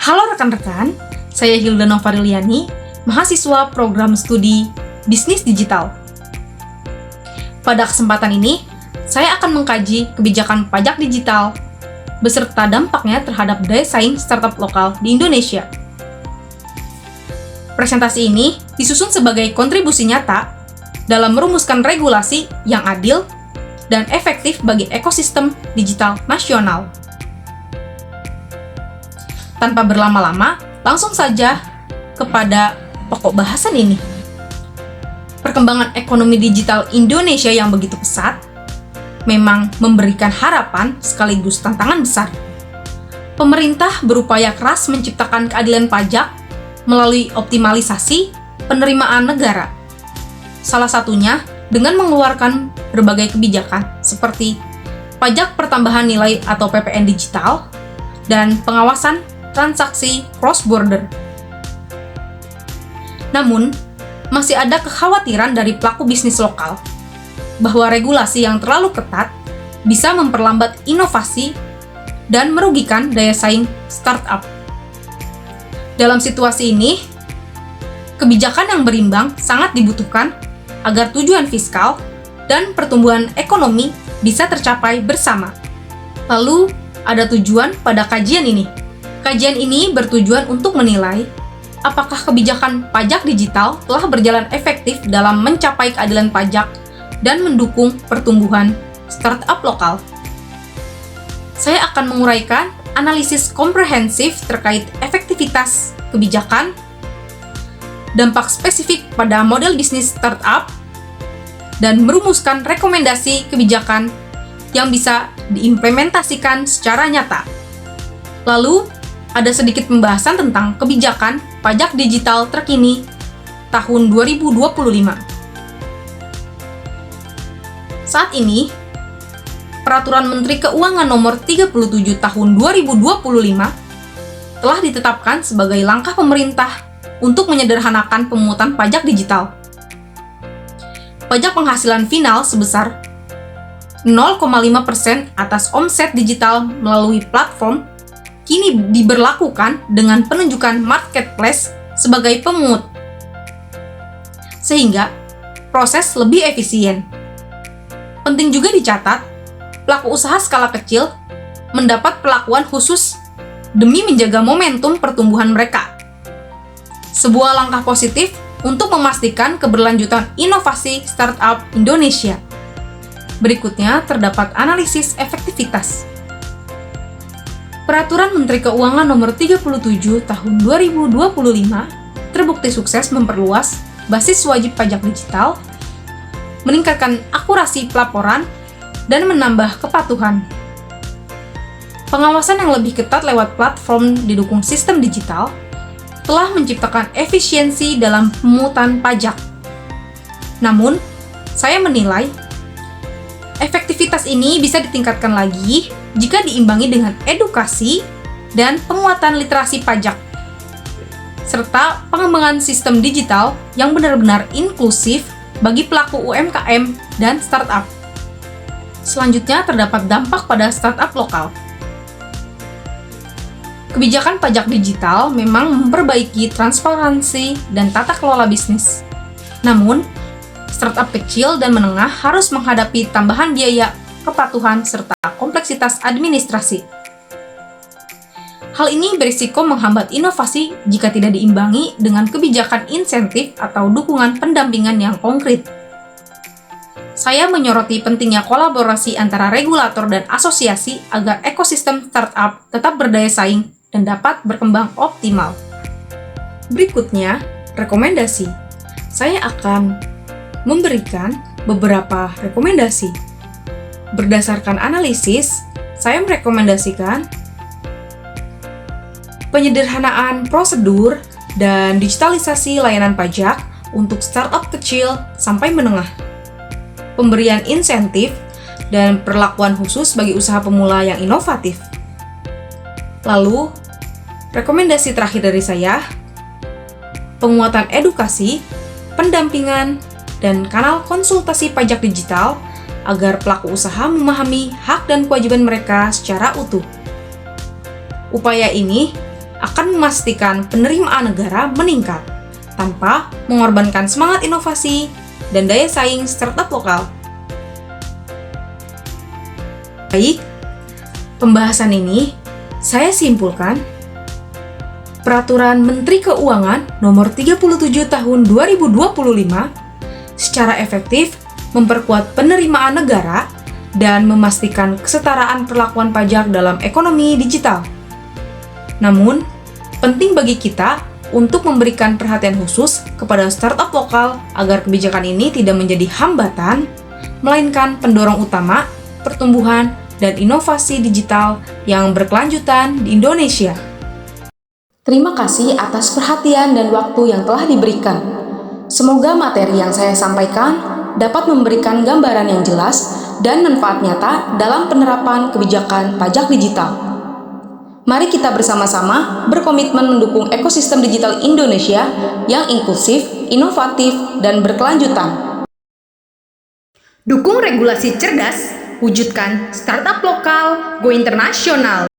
Halo rekan-rekan, saya Hilda Novariliani, mahasiswa program studi Bisnis Digital. Pada kesempatan ini, saya akan mengkaji kebijakan pajak digital beserta dampaknya terhadap daya saing startup lokal di Indonesia. Presentasi ini disusun sebagai kontribusi nyata dalam merumuskan regulasi yang adil dan efektif bagi ekosistem digital nasional. Tanpa berlama-lama, langsung saja kepada pokok bahasan ini. Perkembangan ekonomi digital Indonesia yang begitu pesat memang memberikan harapan sekaligus tantangan besar. Pemerintah berupaya keras menciptakan keadilan pajak melalui optimalisasi penerimaan negara. Salah satunya dengan mengeluarkan berbagai kebijakan seperti pajak pertambahan nilai atau PPN digital dan pengawasan transaksi cross-border. Namun, masih ada kekhawatiran dari pelaku bisnis lokal bahwa regulasi yang terlalu ketat bisa memperlambat inovasi dan merugikan daya saing startup. Dalam situasi ini, kebijakan yang berimbang sangat dibutuhkan agar tujuan fiskal dan pertumbuhan ekonomi bisa tercapai bersama. Lalu, ada tujuan pada kajian ini. Kajian ini bertujuan untuk menilai apakah kebijakan pajak digital telah berjalan efektif dalam mencapai keadilan pajak dan mendukung pertumbuhan startup lokal. Saya akan menguraikan analisis komprehensif terkait efektivitas kebijakan, dampak spesifik pada model bisnis startup, dan merumuskan rekomendasi kebijakan yang bisa diimplementasikan secara nyata. Lalu, ada sedikit pembahasan tentang kebijakan pajak digital terkini tahun 2025. Saat ini, Peraturan Menteri Keuangan Nomor 37 Tahun 2025 telah ditetapkan sebagai langkah pemerintah untuk menyederhanakan pemungutan pajak digital. Pajak penghasilan final sebesar 0,5% atas omset digital melalui platform kini diberlakukan dengan penunjukan marketplace sebagai pemungut, sehingga proses lebih efisien. Penting juga dicatat, pelaku usaha skala kecil mendapat perlakuan khusus demi menjaga momentum pertumbuhan mereka. Sebuah langkah positif untuk memastikan keberlanjutan inovasi startup Indonesia. Berikutnya terdapat analisis efektivitas. Peraturan Menteri Keuangan Nomor 37 Tahun 2025 terbukti sukses memperluas basis wajib pajak digital, meningkatkan akurasi pelaporan, dan menambah kepatuhan. Pengawasan yang lebih ketat lewat platform didukung sistem digital telah menciptakan efisiensi dalam pemungutan pajak. Namun, saya menilai efektivitas ini bisa ditingkatkan lagi jika diimbangi dengan edukasi dan penguatan literasi pajak, serta pengembangan sistem digital yang benar-benar inklusif bagi pelaku UMKM dan startup. Selanjutnya terdapat dampak pada startup lokal. Kebijakan pajak digital memang memperbaiki transparansi dan tata kelola bisnis. Namun, startup kecil dan menengah harus menghadapi tambahan biaya, kepatuhan, serta kompleksitas administrasi. Hal ini berisiko menghambat inovasi jika tidak diimbangi dengan kebijakan insentif atau dukungan pendampingan yang konkret. Saya menyoroti pentingnya kolaborasi antara regulator dan asosiasi agar ekosistem startup tetap berdaya saing dan dapat berkembang optimal. Berikutnya, rekomendasi. Saya akan memberikan beberapa rekomendasi. Berdasarkan analisis, saya merekomendasikan penyederhanaan prosedur dan digitalisasi layanan pajak untuk startup kecil sampai menengah, pemberian insentif dan perlakuan khusus bagi usaha pemula yang inovatif. Lalu, rekomendasi terakhir dari saya, penguatan edukasi, pendampingan, dan kanal konsultasi pajak digital agar pelaku usaha memahami hak dan kewajiban mereka secara utuh. Upaya ini akan memastikan penerimaan negara meningkat tanpa mengorbankan semangat inovasi dan daya saing startup lokal. Baik, pembahasan ini saya simpulkan Peraturan Menteri Keuangan Nomor 37 Tahun 2025 secara efektif memperkuat penerimaan negara dan memastikan kesetaraan perlakuan pajak dalam ekonomi digital. Namun, penting bagi kita untuk memberikan perhatian khusus kepada startup lokal agar kebijakan ini tidak menjadi hambatan, melainkan pendorong utama pertumbuhan dan inovasi digital yang berkelanjutan di Indonesia. Terima kasih atas perhatian dan waktu yang telah diberikan. Semoga materi yang saya sampaikan dapat memberikan gambaran yang jelas dan manfaat nyata dalam penerapan kebijakan pajak digital. Mari kita bersama-sama berkomitmen mendukung ekosistem digital Indonesia yang inklusif, inovatif, dan berkelanjutan. Dukung regulasi cerdas, wujudkan startup lokal, go internasional.